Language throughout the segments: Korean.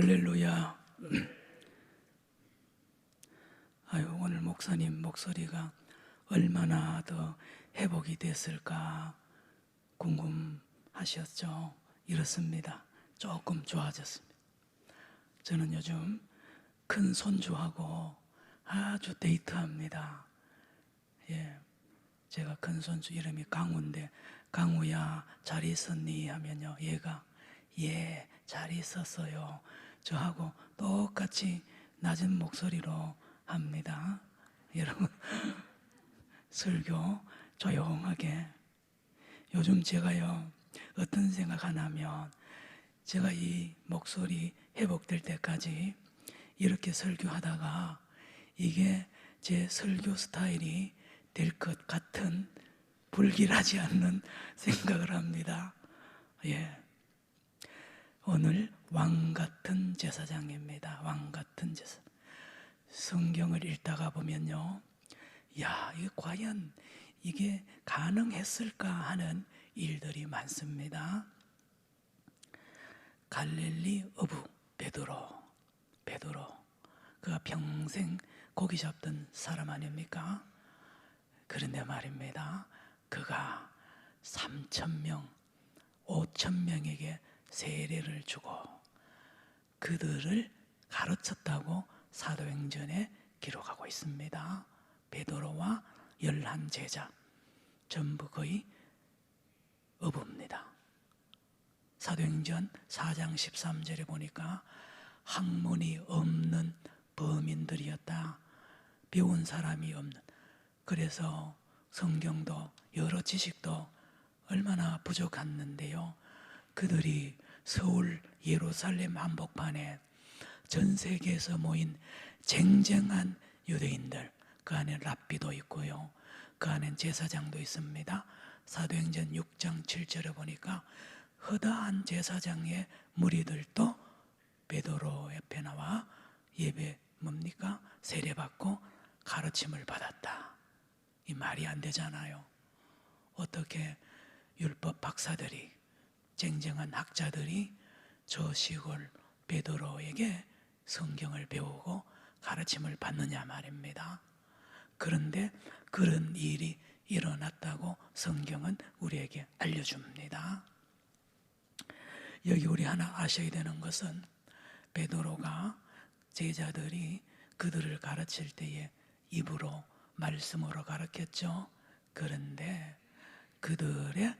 할렐루야. 아유, 오늘 목사님 목소리가 얼마나 더 회복이 됐을까 궁금하셨죠? 이렇습니다. 조금 좋아졌습니다. 저는 요즘 큰 손주하고 아주 데이트합니다. 예, 제가 큰 손주 이름이 강우인데, 강우야 잘 있었니? 하면요, 얘가 예, 잘 있었어요. 저하고 똑같이 낮은 목소리로 합니다. 여러분, 설교 조용하게. 요즘 제가요, 어떤 생각 하냐면, 제가 이 목소리 회복될 때까지 이렇게 설교하다가 이게 제 설교 스타일이 될 것 같은 불길하지 않는 생각을 합니다. 예. 오늘 왕 같은 제사장입니다. 왕 같은 제사. 성경을 읽다가 보면요, 야, 이게 과연 이게 가능했을까 하는 일들이 많습니다. 갈릴리 어부 베드로, 그가 평생 고기 잡던 사람 아닙니까? 그런데 말입니다, 그가 3,000명, 5,000명에게 세례를 주고 그들을 가르쳤다고 사도행전에 기록하고 있습니다. 베드로와 11제자 전부 거의 어부입니다. 사도행전 4장 13절에 보니까 학문이 없는 범인들이었다. 배운 사람이 없는. 그래서 성경도 여러 지식도 얼마나 부족했는데요, 그들이 서울 예루살렘 한복판에 전 세계에서 모인 쟁쟁한 유대인들, 그 안에 랍비도 있고요, 그 안엔 제사장도 있습니다. 사도행전 6장 7절에 보니까 허다한 제사장의 무리들도 베드로 옆에 나와 예배 뭡니까? 세례받고 가르침을 받았다. 이 말이 안 되잖아요. 어떻게 율법 박사들이, 쟁쟁한 학자들이 저 시골 베드로에게 성경을 배우고 가르침을 받느냐 말입니다. 그런데 그런 일이 일어났다고 성경은 우리에게 알려줍니다. 여기 우리 하나 아셔야 되는 것은, 베드로가 제자들이 그들을 가르칠 때에 입으로 말씀으로 가르쳤죠. 그런데 그들의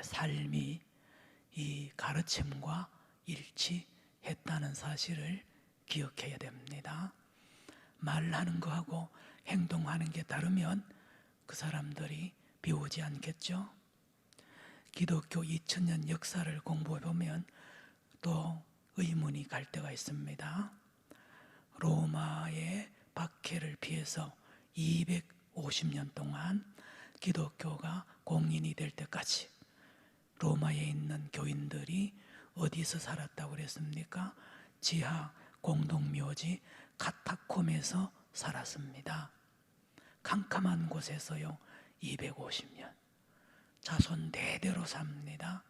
삶이 이 가르침과 일치했다는 사실을 기억해야 됩니다. 말하는 거하고 행동하는 게 다르면 그 사람들이 배우지 않겠죠. 기독교 2000년 역사를 공부해 보면 또 의문이 갈 때가 있습니다. 로마의 박해를 피해서 250년 동안 기독교가 공인이 될 때까지 로마에 있는 교인들이 어디서 살았다고 그랬습니까? 지하 공동묘지 카타콤에서 살았습니다. 캄캄한 곳에서요, 250년. 자손 대대로 삽니다.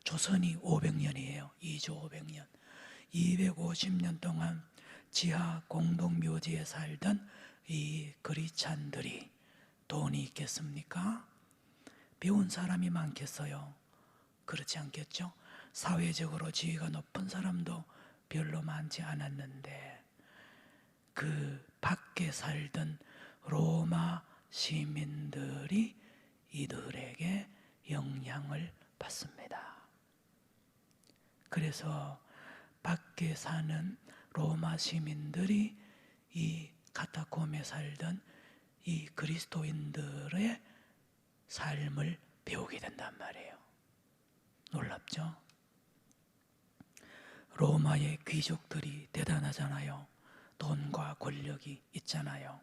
조선이 500년이에요. 2조 500년. 250년 동안 지하 공동묘지에 살던 이 그리찬들이 돈이 있겠습니까? 배운 사람이 많겠어요? 그렇지 않겠죠? 사회적으로 지위가 높은 사람도 별로 많지 않았는데 그 밖에 살던 로마 시민들이 이들에게 영향을 받습니다. 그래서 밖에 사는 로마 시민들이 이 카타콤에 살던 이 그리스도인들의 삶을 배우게 된단 말이에요. 놀랍죠? 로마의 귀족들이 대단하잖아요. 돈과 권력이 있잖아요.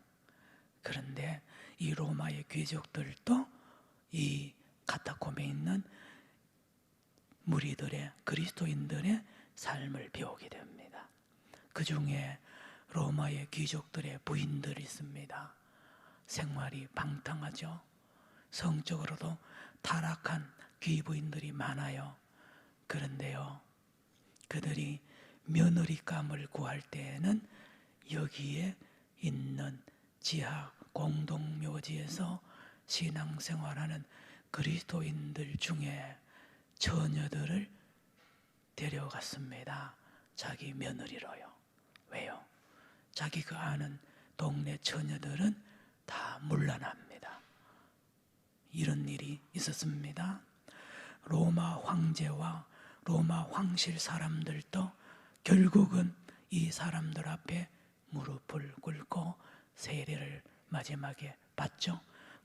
그런데 이 로마의 귀족들도 이 카타콤에 있는 무리들의, 그리스도인들의 삶을 배우게 됩니다. 그 중에 로마의 귀족들의 부인들이 있습니다. 생활이 방탕하죠. 성적으로도 타락한 귀부인들이 많아요. 그런데요, 그들이 며느리감을 구할 때에는 여기에 있는 지하 공동묘지에서 신앙생활하는 그리스도인들 중에 처녀들을 데려갔습니다. 자기 며느리로요. 왜요? 자기가 아는 동네 처녀들은 다 물러납니다. 이런 일이 있었습니다. 로마 황제와 로마 황실 사람들도 결국은 이 사람들 앞에 무릎을 꿇고 세례를 마지막에 받죠.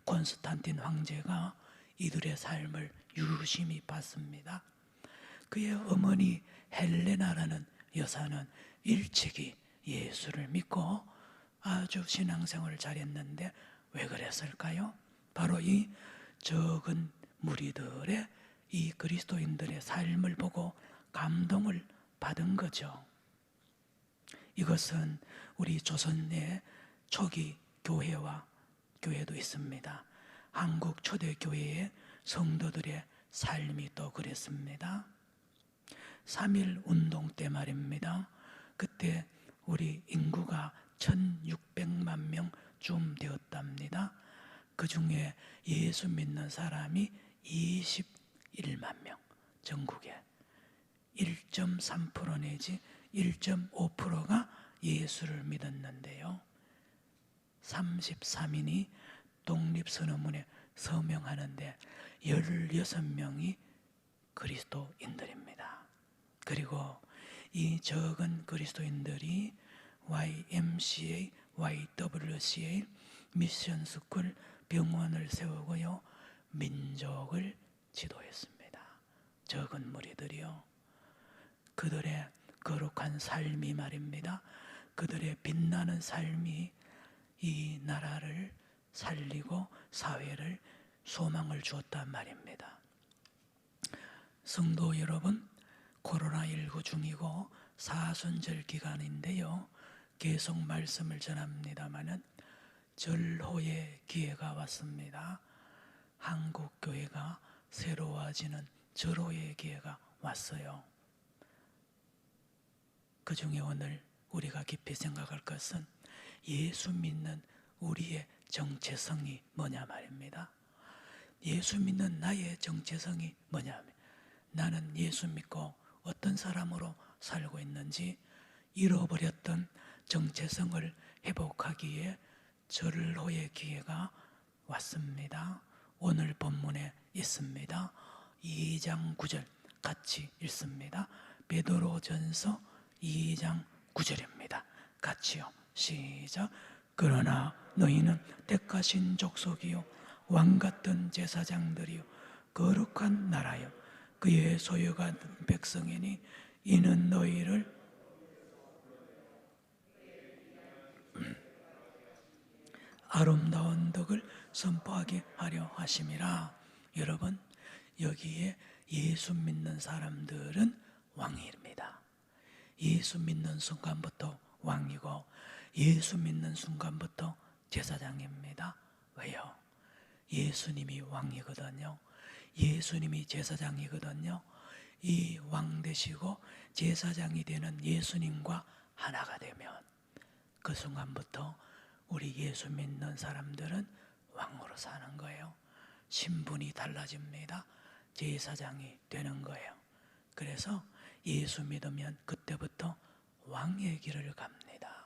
콘스탄틴 황제가 이들의 삶을 유심히 봤습니다. 그의 어머니 헬레나라는 여사는 일찍이 예수를 믿고 아주 신앙생활을 잘했는데 왜 그랬을까요? 바로 이 적은 무리들의 이 그리스도인들의 삶을 보고 감동을 받은 거죠. 이것은 우리 조선의 초기 교회도 있습니다. 한국 초대교회의 성도들의 삶이 또 그랬습니다. 3.1 운동 때 말입니다. 그때 우리 인구가 1600만 명쯤 되었답니다. 그 중에 예수 믿는 사람이 21만 명, 전국에 1.3% 내지 1.5%가 예수를 믿었는데요. 33인이 독립선언문에 서명하는데 16명이 그리스도인들입니다. 그리고 이 적은 그리스도인들이 YMCA, YWCA, 미션스쿨, 병원을 세우고요. 민족을 지도했습니다. 적은 무리들이요. 그들의 거룩한 삶이 말입니다. 그들의 빛나는 삶이 이 나라를 살리고 사회를 소망을 주었단 말입니다. 성도 여러분, 코로나19 중이고 사순절 기간인데요. 계속 말씀을 전합니다마는 절호의 기회가 왔습니다. 한국 교회가 새로워지는 절호의 기회가 왔어요. 그 중에 오늘 우리가 깊이 생각할 것은 예수 믿는 우리의 정체성이 뭐냐 말입니다. 예수 믿는 나의 정체성이 뭐냐. 나는 예수 믿고 어떤 사람으로 살고 있는지 잃어버렸던 정체성을 회복하기에 절호의 기회가 왔습니다. 오늘 본문에 있습니다. 2장 9절 같이 읽습니다. 베드로전서 2장 9절입니다. 같이요. 시작. 그러나 너희는 택하신 족속이요 왕같은 제사장들이요 거룩한 나라요 그의 소유가 백성이니 이는 너희를 아름다운 덕을 선포하게 하려 하심이라. 여러분, 여기에 예수 믿는 사람들은 왕입니다. 예수 믿는 순간부터 왕이고 예수 믿는 순간부터 제사장입니다. 왜요? 예수님이 왕이거든요. 예수님이 제사장이거든요. 이 왕 되시고 제사장이 되는 예수님과 하나가 되면 그 순간부터 우리 예수 믿는 사람들은 왕으로 사는 거예요. 신분이 달라집니다. 제사장이 되는 거예요. 그래서 예수 믿으면 그때부터 왕의 길을 갑니다.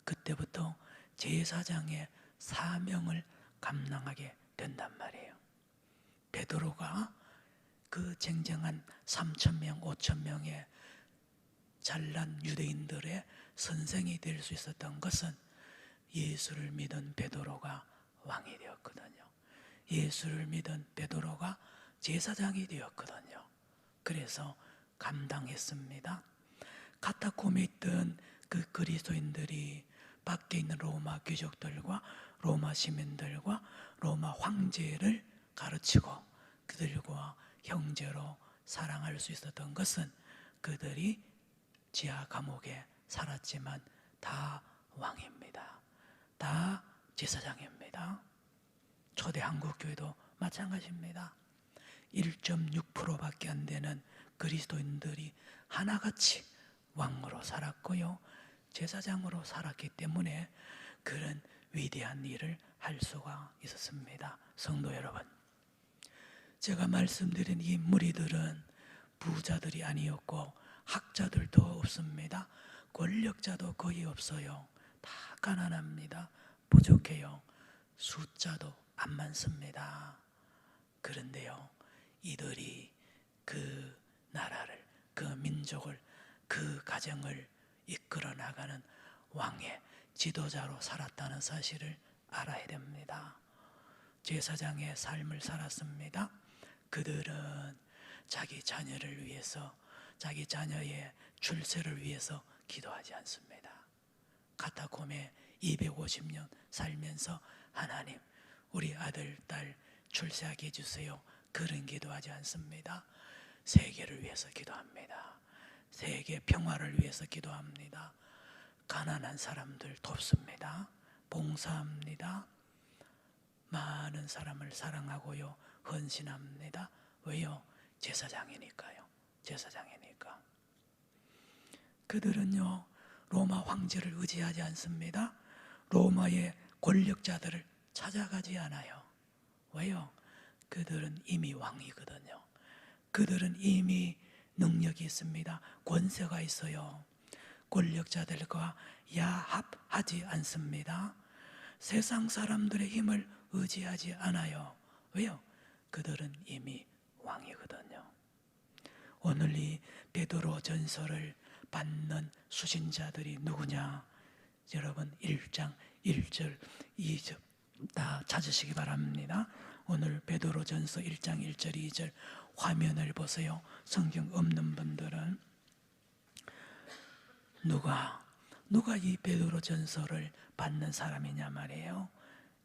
그때부터 제사장의 사명을 감당하게 된단 말이에요. 베드로가 그 쟁쟁한 3,000명, 5,000명의 잘난 유대인들의 선생이 될 수 있었던 것은 예수를 믿은 베드로가 왕이 되었거든요. 예수를 믿은 베드로가 제사장이 되었거든요. 그래서 감당했습니다. 카타콤에 있던 그 그리스도인들이 밖에 있는 로마 귀족들과 로마 시민들과 로마 황제를 가르치고 그들과 형제로 사랑할 수 있었던 것은 그들이 지하 감옥에 살았지만 다 왕입니다. 다 제사장입니다. 초대 한국교회도 마찬가지입니다. 1.6%밖에 안 되는 그리스도인들이 하나같이 왕으로 살았고요, 제사장으로 살았기 때문에 그런 위대한 일을 할 수가 있었습니다. 성도 여러분, 제가 말씀드린 이 무리들은 부자들이 아니었고 학자들도 없습니다. 권력자도 거의 없어요. 다 가난합니다. 부족해요. 숫자도 안 많습니다. 그런데요, 이들이 그 나라를, 그 민족을, 그 가정을 이끌어 나가는 왕의 지도자로 살았다는 사실을 알아야 됩니다. 제사장의 삶을 살았습니다. 그들은 자기 자녀를 위해서, 자기 자녀의 출세를 위해서 기도하지 않습니다. 카타콤에 250년 살면서 하나님, 우리 아들, 딸 출세하게 해주세요, 그런 기도하지 않습니다. 세계를 위해서 기도합니다. 세계 평화를 위해서 기도합니다. 가난한 사람들 돕습니다. 봉사합니다. 많은 사람을 사랑하고요, 헌신합니다. 왜요? 제사장이니까요. 제사장이니까. 그들은요, 로마 황제를 의지하지 않습니다. 로마의 권력자들을 찾아가지 않아요. 왜요? 그들은 이미 왕이거든요. 그들은 이미 능력이 있습니다. 권세가 있어요. 권력자들과 야합하지 않습니다. 세상 사람들의 힘을 의지하지 않아요. 왜요? 그들은 이미 왕이거든요. 오늘 이 베드로 전서를 받는 수신자들이 누구냐? 여러분 1장 1절 2절 다 찾으시기 바랍니다. 오늘 베드로 전서 1장 1절 2절 화면을 보세요. 성경 없는 분들은 누가 이 베드로 전서를 받는 사람이냐 말이에요.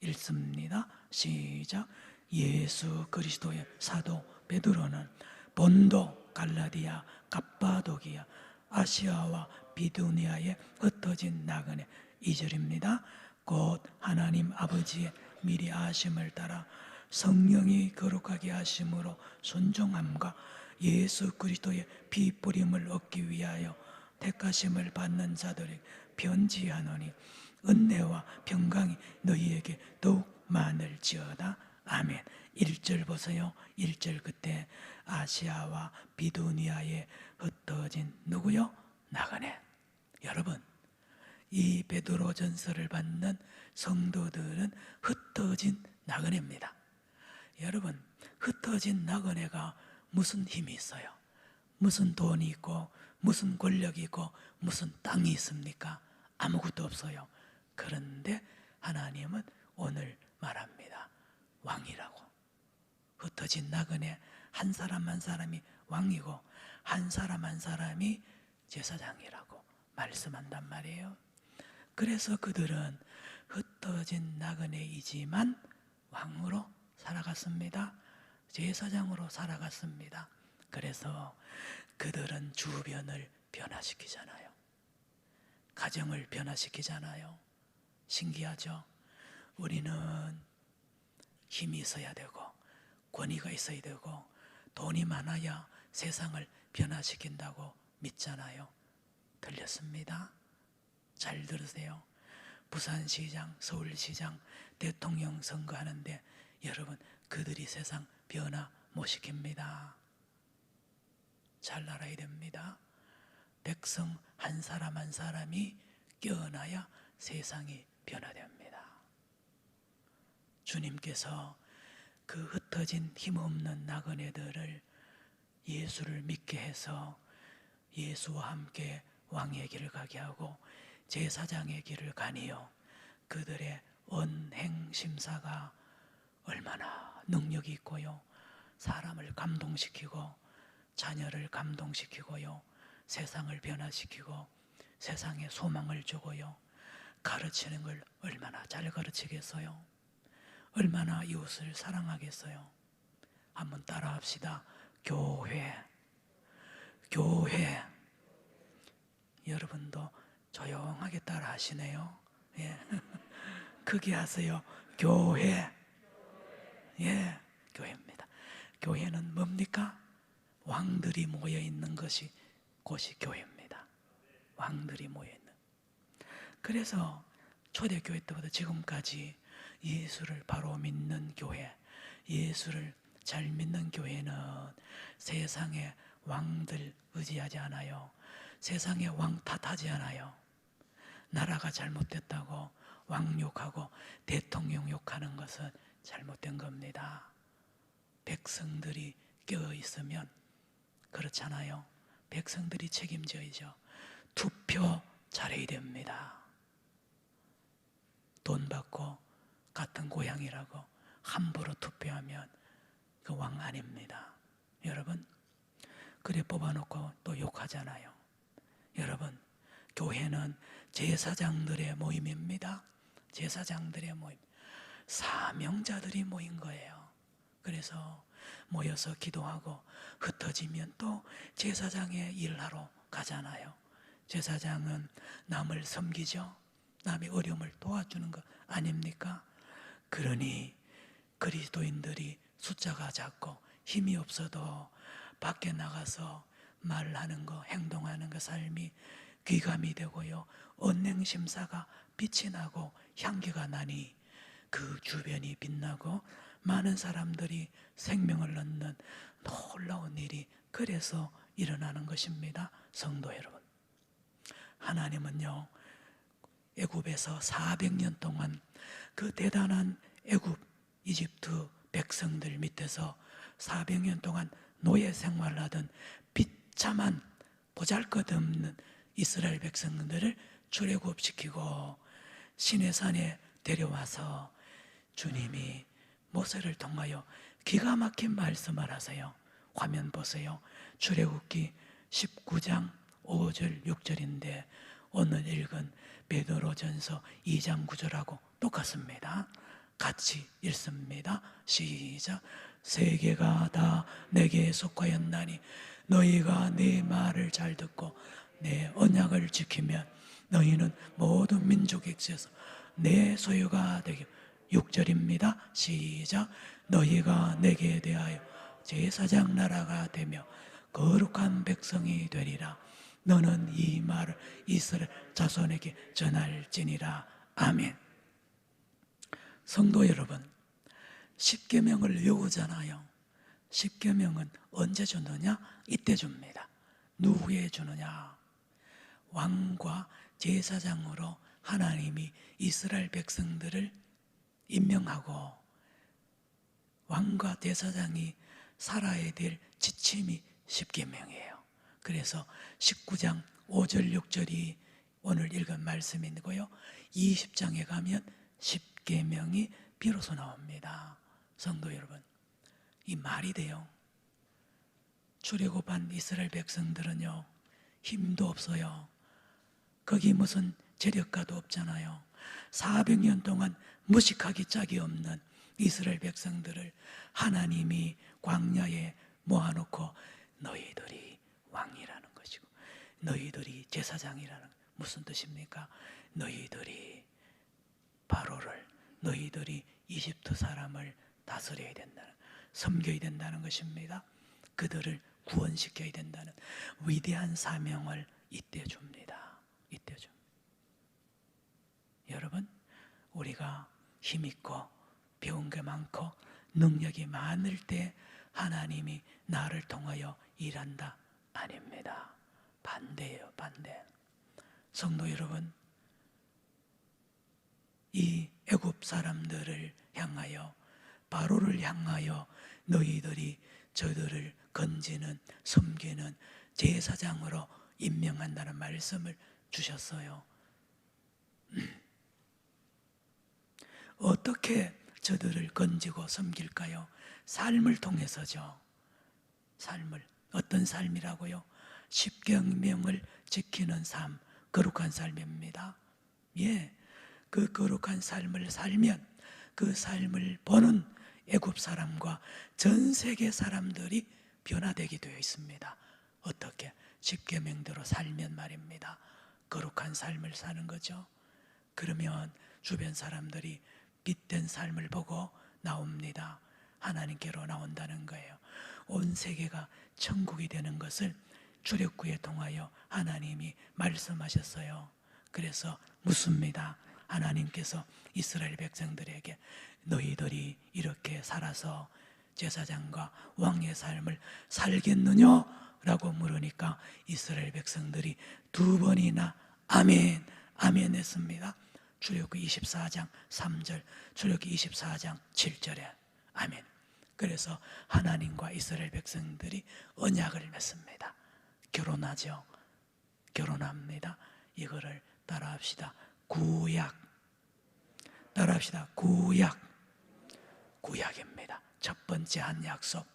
읽습니다. 시작. 예수 그리스도의 사도 베드로는 본도, 갈라디아, 갑바도기아, 아시아와 비두니아에 흩어진 나그네, 2절입니다. 곧 하나님 아버지의 미리 아심을 따라 성령이 거룩하게 하심으로 순종함과 예수 그리스도의 피 뿌림을 얻기 위하여 택하심을 받는 자들이 편지하노니 은혜와 평강이 너희에게 더욱 많을지어다. 아멘. 1절 보세요. 1절 끝에 아시아와 비두니아에 흩어진 누구요? 나그네. 여러분, 이 베드로 전서를 받는 성도들은 흩어진 나그네입니다. 여러분, 흩어진 나그네가 무슨 힘이 있어요? 무슨 돈이 있고 무슨 권력이 있고 무슨 땅이 있습니까? 아무것도 없어요. 그런데 하나님은 오늘 말합니다. 왕이라고. 흩어진 나그네 한 사람 한 사람이 왕이고 한 사람 한 사람이 제사장이라고 말씀한단 말이에요. 그래서 그들은 흩어진 나그네이지만 왕으로 살아갔습니다. 제사장으로 살아갔습니다. 그래서 그들은 주변을 변화시키잖아요. 가정을 변화시키잖아요. 신기하죠? 우리는 힘이 있어야 되고 권위가 있어야 되고 돈이 많아야 세상을 변화시킨다고 믿잖아요. 틀렸습니다. 잘 들으세요. 부산시장, 서울시장, 대통령 선거하는데 여러분, 그들이 세상 변화 못 시킵니다. 잘 알아야 됩니다. 백성 한 사람 한 사람이 깨어나야 세상이 변화됩니다. 주님께서 그 흩어진 힘없는 나그네들을 예수를 믿게 해서 예수와 함께 왕의 길을 가게 하고 제사장의 길을 가니요, 그들의 언행심사가 얼마나 능력이 있고요, 사람을 감동시키고 자녀를 감동시키고요, 세상을 변화시키고 세상에 소망을 주고요, 가르치는 걸 얼마나 잘 가르치겠어요? 얼마나 이웃을 사랑하겠어요? 한번 따라합시다. 교회. 교회. 여러분도 조용하게 따라 하시네요. 예. 크게 하세요. 교회. 예, 교회입니다. 교회는 뭡니까? 왕들이 모여 있는 곳이 교회입니다. 왕들이 모여 있는. 그래서 초대교회 때부터 지금까지 예수를 바로 믿는 교회, 예수를 잘 믿는 교회는 세상의 왕들 의지하지 않아요. 세상의 왕 탓하지 않아요. 나라가 잘못됐다고 왕 욕하고 대통령 욕하는 것은 잘못된 겁니다. 백성들이 깨어 있으면 그렇잖아요. 백성들이 책임져야죠. 투표 잘해야 됩니다. 돈 받고 같은 고향이라고 함부로 투표하면 그 왕 아닙니다. 여러분, 그래 뽑아놓고 또 욕하잖아요. 여러분, 교회는 제사장들의 모임입니다. 제사장들의 모임. 사명자들이 모인 거예요. 그래서 모여서 기도하고 흩어지면 또 제사장의 일하러 가잖아요. 제사장은 남을 섬기죠. 남의 어려움을 도와주는 거 아닙니까? 그러니 그리스도인들이 숫자가 작고 힘이 없어도 밖에 나가서 말하는 거, 행동하는 거 삶이 귀감이 되고요. 언행심사가 빛이 나고 향기가 나니 그 주변이 빛나고 많은 사람들이 생명을 얻는 놀라운 일이 그래서 일어나는 것입니다. 성도 여러분, 하나님은요, 애굽에서 400년 동안 그 대단한 애굽, 이집트 백성들 밑에서 400년 동안 노예 생활을 하던 비참한 보잘것없는 이스라엘 백성들을 출애굽시키고 시내산에 데려와서 주님이 모세를 통하여 기가 막힌 말씀을 하세요. 화면 보세요. 출애굽기 19장 5절 6절인데 오늘 읽은 베드로전서 2장 9절하고 똑같습니다. 같이 읽습니다. 시작. 세계가 다 내게 속하였나니 너희가 내 말을 잘 듣고 내 언약을 지키면 너희는 모든 민족에게서 내 소유가 되게. 6절입니다. 시작. 너희가 내게 대하여 제사장 나라가 되며 거룩한 백성이 되리라. 너는 이 말을 이스라엘 자손에게 전할지니라. 아멘. 성도 여러분, 십계명을 외우잖아요. 십계명은 언제 주느냐? 이때 줍니다. 누구에 주느냐? 왕과 제사장으로 하나님이 이스라엘 백성들을 임명하고 왕과 제사장이 살아야 될 지침이 십계명이에요. 그래서 19장 5절 6절이 오늘 읽은 말씀이고요. 20장에 가면 십계명이 비로소 나옵니다. 성도 여러분, 이 말이 돼요. 출애굽한 이스라엘 백성들은요, 힘도 없어요. 거기 무슨 재력가도 없잖아요. 400년 동안 무식하기 짝이 없는 이스라엘 백성들을 하나님이 광야에 모아놓고 너희들이 왕이라는 것이고 너희들이 제사장이라는 무슨 뜻입니까? 너희들이 바로를, 너희들이 이집트 사람을 다스려야 된다는, 섬겨야 된다는 것입니다. 그들을 구원시켜야 된다는 위대한 사명을 이때 줍니다. 이때 줍니다. 여러분, 우리가 힘있고 배운 게 많고 능력이 많을 때 하나님이 나를 통하여 일한다? 아닙니다. 반대예요, 반대. 성도 여러분, 이 애굽 사람들을 향하여, 바로를 향하여 너희들이 저들을 건지는, 섬기는 제사장으로 임명한다는 말씀을 주셨어요. 어떻게 저들을 건지고 섬길까요? 삶을 통해서죠. 삶을. 어떤 삶이라고요? 십계명을 지키는 삶, 거룩한 삶입니다. 예, 그 거룩한 삶을 살면 그 삶을 보는 애굽 사람과 전 세계 사람들이 변화되게 되어 있습니다. 어떻게? 십계명대로 살면 말입니다. 거룩한 삶을 사는 거죠. 그러면 주변 사람들이 빛된 삶을 보고 나옵니다. 하나님께로 나온다는 거예요. 온 세계가 천국이 되는 것을 출애굽기에 통하여 하나님이 말씀하셨어요. 그래서 묻습니다. 하나님께서 이스라엘 백성들에게 너희들이 이렇게 살아서 제사장과 왕의 삶을 살겠느냐? 라고 물으니까 이스라엘 백성들이 두 번이나 아멘, 아멘 했습니다. 출애굽기 24장 3절, 출애굽기 24장 7절에 아멘. 그래서 하나님과 이스라엘 백성들이 언약을 맺습니다. 결혼하죠. 결혼합니다. 이거를 따라합시다. 구약. 따라합시다. 구약. 구약입니다. 첫 번째 한 약속.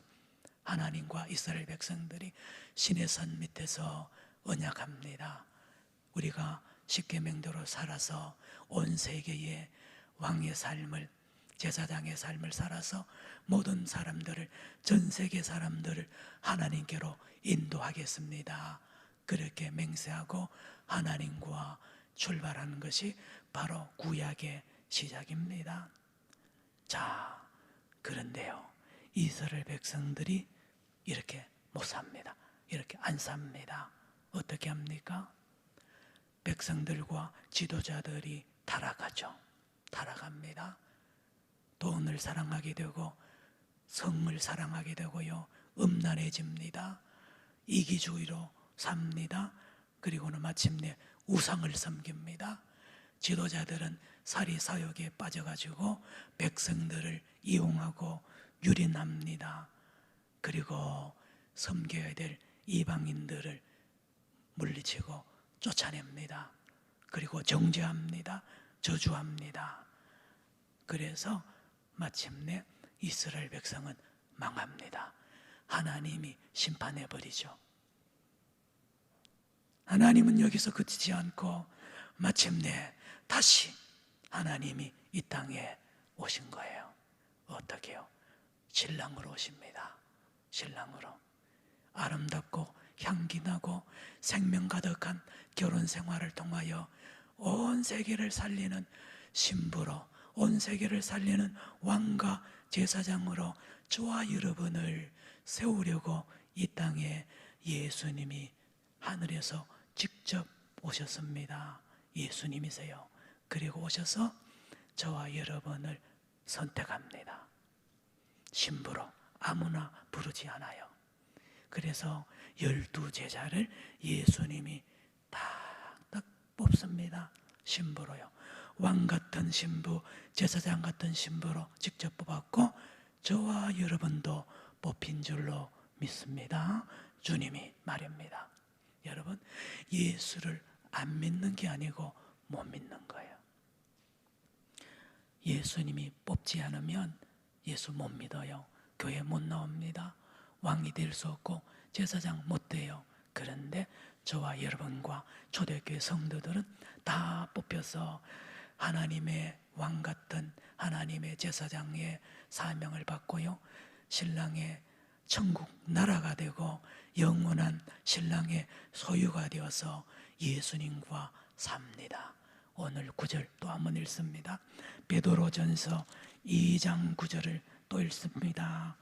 하나님과 이스라엘 백성들이 시내산 밑에서 언약합니다. 우리가 십계명대로 살아서 온 세계의 왕의 삶을, 제사장의 삶을 살아서 모든 사람들을, 전 세계 사람들을 하나님께로 인도하겠습니다. 그렇게 맹세하고 하나님과 출발하는 것이 바로 구약의 시작입니다. 자, 그런데요, 이스라엘 백성들이 이렇게 못 삽니다. 이렇게 안 삽니다. 어떻게 합니까? 백성들과 지도자들이 타락하죠. 타락합니다. 돈을 사랑하게 되고 성을 사랑하게 되고요, 음란해집니다. 이기주의로 삽니다. 그리고는 마침내 우상을 섬깁니다. 지도자들은 사리사욕에 빠져가지고 백성들을 이용하고 유린합니다. 그리고 섬겨야 될 이방인들을 물리치고 쫓아냅니다. 그리고 정죄합니다. 저주합니다. 그래서 마침내 이스라엘 백성은 망합니다. 하나님이 심판해버리죠. 하나님은 여기서 그치지 않고 마침내 다시 하나님이 이 땅에 오신 거예요. 어떻게요? 신랑으로 오십니다. 신랑으로. 아름답고 향기나고 생명 가득한 결혼 생활을 통하여 온 세계를 살리는 신부로, 온 세계를 살리는 왕과 제사장으로 저와 여러분을 세우려고 이 땅에 예수님이 하늘에서 직접 오셨습니다. 예수님이세요. 그리고 오셔서 저와 여러분을 선택합니다. 신부로 아무나 부르지 않아요. 그래서 12제자를 예수님이 딱 뽑습니다. 신부로요. 왕 같은 신부, 제사장 같은 신부로 직접 뽑았고 저와 여러분도 뽑힌 줄로 믿습니다. 주님이 말입니다. 여러분, 예수를 안 믿는 게 아니고 못 믿는 거예요. 예수님이 뽑지 않으면 예수 못 믿어요. 교회 못 나옵니다. 왕이 될 수 없고 제사장 못 돼요. 그런데 저와 여러분과 초대교회 성도들은 다 뽑혀서 하나님의 왕 같은 하나님의 제사장의 사명을 받고요, 신랑의 천국 나라가 되고 영원한 신랑의 소유가 되어서 예수님과 삽니다. 오늘 9절 또 한번 읽습니다. 베드로전서 2장 9절을 또 읽습니다.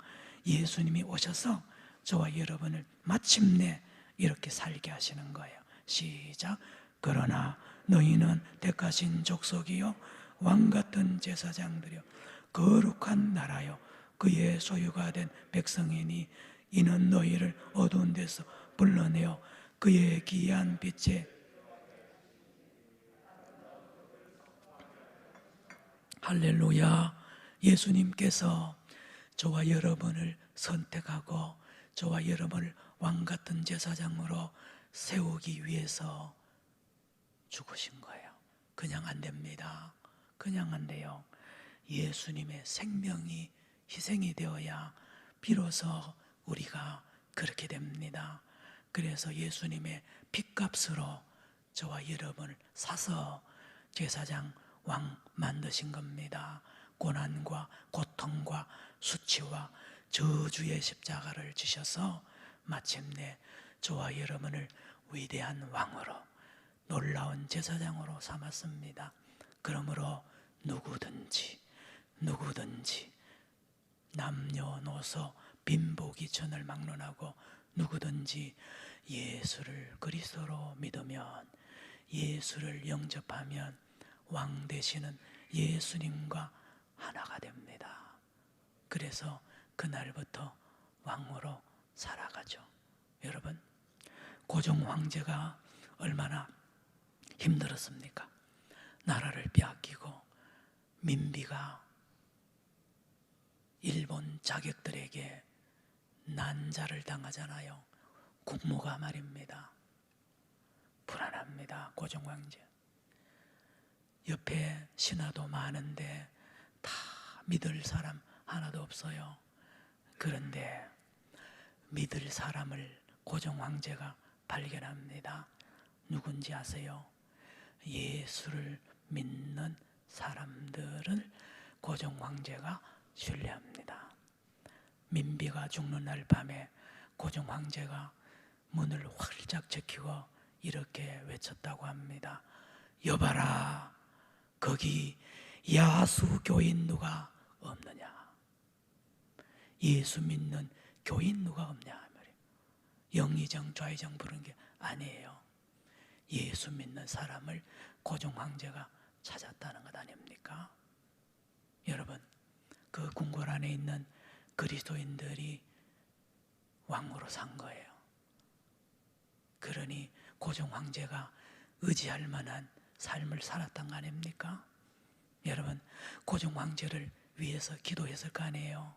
예수님이 오셔서 저와 여러분을 마침내 이렇게 살게 하시는 거예요. 시작. 그러나 너희는 택하신 족속이요 왕같은 제사장들이요 거룩한 나라요 그의 소유가 된 백성이니 이는 너희를 어두운 데서 불러내어 그의 기이한 빛에 할렐루야. 예수님께서 저와 여러분을 선택하고 저와 여러분을 왕같은 제사장으로 세우기 위해서 죽으신 거예요. 그냥 안 됩니다. 그냥 안 돼요. 예수님의 생명이 희생이 되어야 비로소 우리가 그렇게 됩니다. 그래서 예수님의 핏값으로 저와 여러분을 사서 제사장 왕 만드신 겁니다. 고난과 고통과 수치와 저주의 십자가를 지셔서 마침내 저와 여러분을 위대한 왕으로, 놀라운 제사장으로 삼았습니다. 그러므로 누구든지 남녀노소 빈복이 전을 막론하고 누구든지 예수를 그리스도로 믿으면, 예수를 영접하면 왕 되시는 예수님과 하나가 됩니다. 그래서 그날부터 왕으로 살아가죠. 여러분, 고종 황제가 얼마나 힘들었습니까? 나라를 빼앗기고 민비가 일본 자객들에게 난자를 당하잖아요. 국모가 말입니다. 불안합니다. 고종 황제. 옆에 신하도 많은데 다 믿을 사람 하나도 없어요. 그런데 믿을 사람을 고종 황제가 발견합니다. 누군지 아세요? 예수를 믿는 사람들을 고종 황제가 신뢰합니다. 민비가 죽는 날 밤에 고종 황제가 문을 활짝 제키고 이렇게 외쳤다고 합니다. 여봐라, 거기 야수 교인 누가 없느냐? 예수 믿는 교인 누가 없냐 말이에요. 영의정 좌의정 부른 게 아니에요. 예수 믿는 사람을 고종 황제가 찾았다는 것 아닙니까? 여러분, 그 궁궐 안에 있는 그리스도인들이 왕으로 산 거예요. 그러니 고종 황제가 의지할 만한 삶을 살았던 거 아닙니까? 여러분, 고종 황제를 위해서 기도했을 거 아니에요.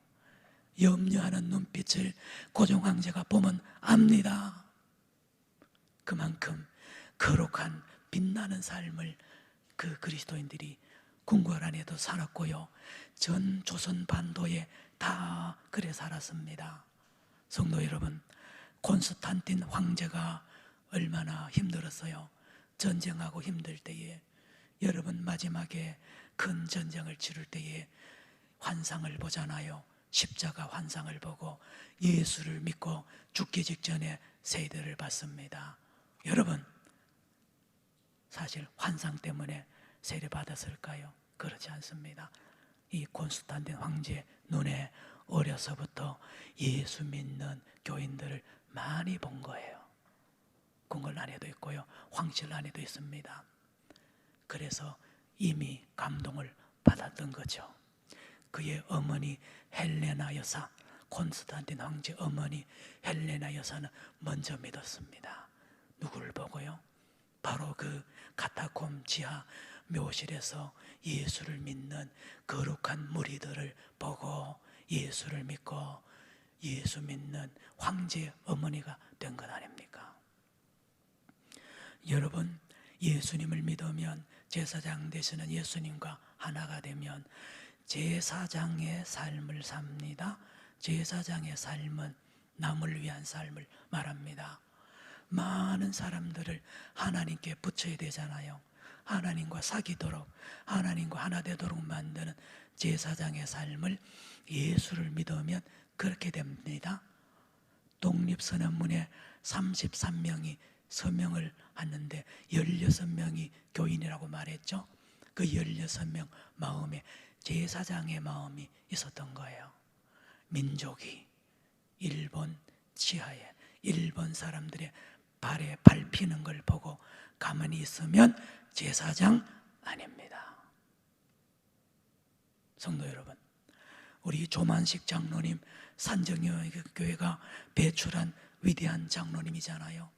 염려하는 눈빛을 고종 황제가 보면 압니다. 그만큼 거룩한 빛나는 삶을 그 그리스도인들이 궁궐 안에도 살았고요, 전 조선 반도에 다 그래 살았습니다. 성도 여러분, 콘스탄틴 황제가 얼마나 힘들었어요. 전쟁하고 힘들 때에, 여러분 마지막에 큰 전쟁을 치를 때에 환상을 보잖아요. 십자가 환상을 보고 예수를 믿고 죽기 직전에 세례를 받습니다. 여러분, 사실 환상 때문에 세례 받았을까요? 그렇지 않습니다. 이 콘스탄틴 황제 눈에 어려서부터 예수 믿는 교인들을 많이 본 거예요. 궁궐 안에도 있고요, 황실 안에도 있습니다. 그래서 이미 감동을 받았던 거죠. 그의 어머니 헬레나 여사, 콘스탄틴 황제 어머니 헬레나 여사는 먼저 믿었습니다. 누구를 보고요? 바로 그 카타콤 지하 묘실에서 예수를 믿는 거룩한 무리들을 보고 예수를 믿고 예수 믿는 황제 어머니가 된 것 아닙니까? 여러분, 예수님을 믿으면, 제사장 되시는 예수님과 하나가 되면 제사장의 삶을 삽니다. 제사장의 삶은 남을 위한 삶을 말합니다. 많은 사람들을 하나님께 붙여야 되잖아요. 하나님과 사귀도록, 하나님과 하나 되도록 만드는 제사장의 삶을 예수를 믿으면 그렇게 됩니다. 독립선언문에 33명이 서명을 하는데 16명이 교인이라고 말했죠. 그 16명 마음에 제사장의 마음이 있었던 거예요. 민족이 일본 치하에 일본 사람들의 발에 밟히는 걸 보고 가만히 있으면 제사장 아닙니다. 성도 여러분, 우리 조만식 장로님, 산정교회가 배출한 위대한 장로님이잖아요.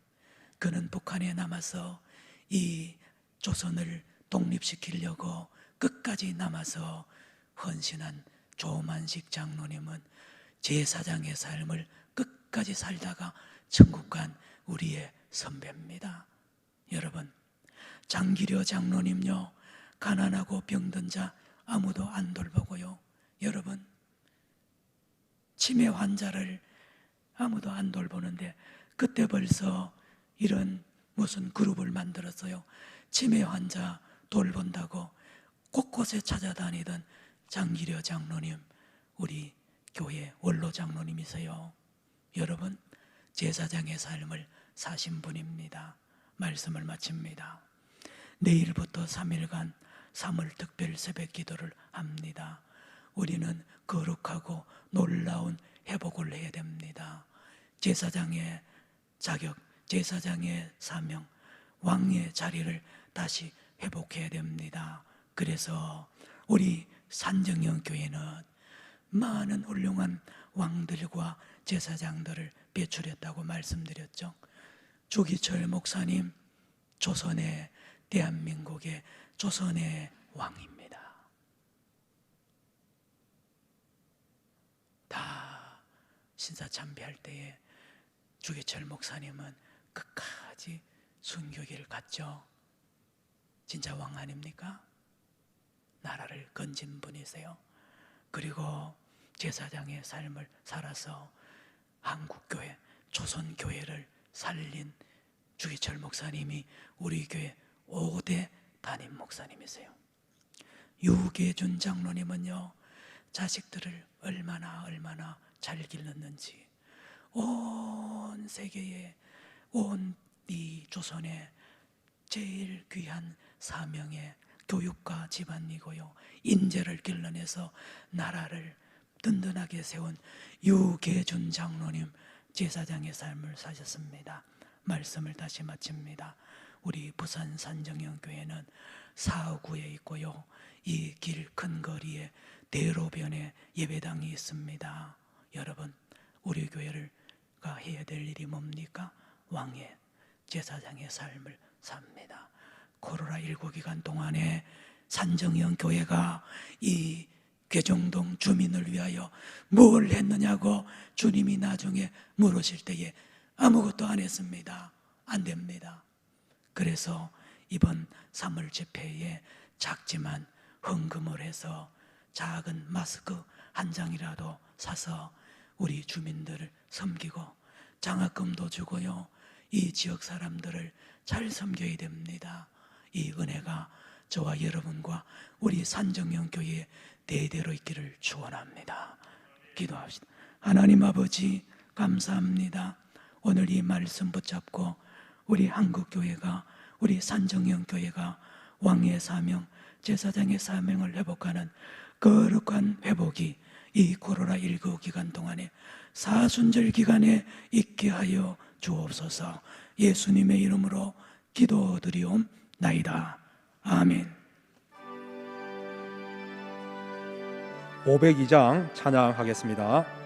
그는 북한에 남아서 이 조선을 독립시키려고 끝까지 남아서 헌신한 조만식 장로님은 제사장의 삶을 끝까지 살다가 천국 간 우리의 선배입니다. 여러분, 장기려 장로님요, 가난하고 병든 자 아무도 안 돌보고요, 여러분, 치매 환자를 아무도 안 돌보는데 그때 벌써 이런 무슨 그룹을 만들었어요. 치매 환자 돌본다고 곳곳에 찾아다니던 장기려 장로님, 우리 교회 원로 장로님이세요. 여러분, 제사장의 삶을 사신 분입니다. 말씀을 마칩니다. 내일부터 3일간 3월 특별 새벽 기도를 합니다. 우리는 거룩하고 놀라운 회복을 해야 됩니다. 제사장의 자격, 제사장의 사명, 왕의 자리를 다시 회복해야 됩니다. 그래서 우리 산정형 교회는 많은 훌륭한 왕들과 제사장들을 배출했다고 말씀드렸죠. 주기철 목사님, 조선의, 대한민국의 조선의 왕입니다. 다 신사참배할 때에 주기철 목사님은 끝까지 순교기를 갔죠. 진짜 왕 아닙니까? 나라를 건진 분이세요. 그리고 제사장의 삶을 살아서 한국교회, 조선교회를 살린 주기철 목사님이 우리 교회 5대 담임 목사님이세요. 유계준 장로님은요, 자식들을 얼마나 잘 길렀는지, 온 세계에, 온 이 조선의 제일 귀한 사명의 교육과 집안이고요, 인재를 길러내서 나라를 든든하게 세운 유계준 장로님 제사장의 삶을 사셨습니다. 말씀을 다시 마칩니다. 우리 부산 산정형 교회는 사구에 있고요, 이 길 큰 거리에 대로변에 예배당이 있습니다. 여러분, 우리 교회가 해야 될 일이 뭡니까? 왕의 제사장의 삶을 삽니다. 코로나19 기간 동안에 산정형 교회가 이 괴정동 주민을 위하여 뭘 했느냐고 주님이 나중에 물으실 때에 아무것도 안 했습니다. 안 됩니다. 그래서 이번 3월 집회에 작지만 헌금을 해서 작은 마스크 한 장이라도 사서 우리 주민들을 섬기고 장학금도 주고요, 이 지역 사람들을 잘 섬겨야 됩니다. 이 은혜가 저와 여러분과 우리 산정형 교회에 대대로 있기를 축원합니다. 기도합시다. 하나님 아버지, 감사합니다. 오늘 이 말씀 붙잡고 우리 한국교회가, 우리 산정형 교회가 왕의 사명, 제사장의 사명을 회복하는 거룩한 회복이 이 코로나19 기간 동안에 사순절 기간에 있게 하여 주옵소서. 예수님의 이름으로 기도드리옵나이다. 아멘. 502장 찬양하겠습니다.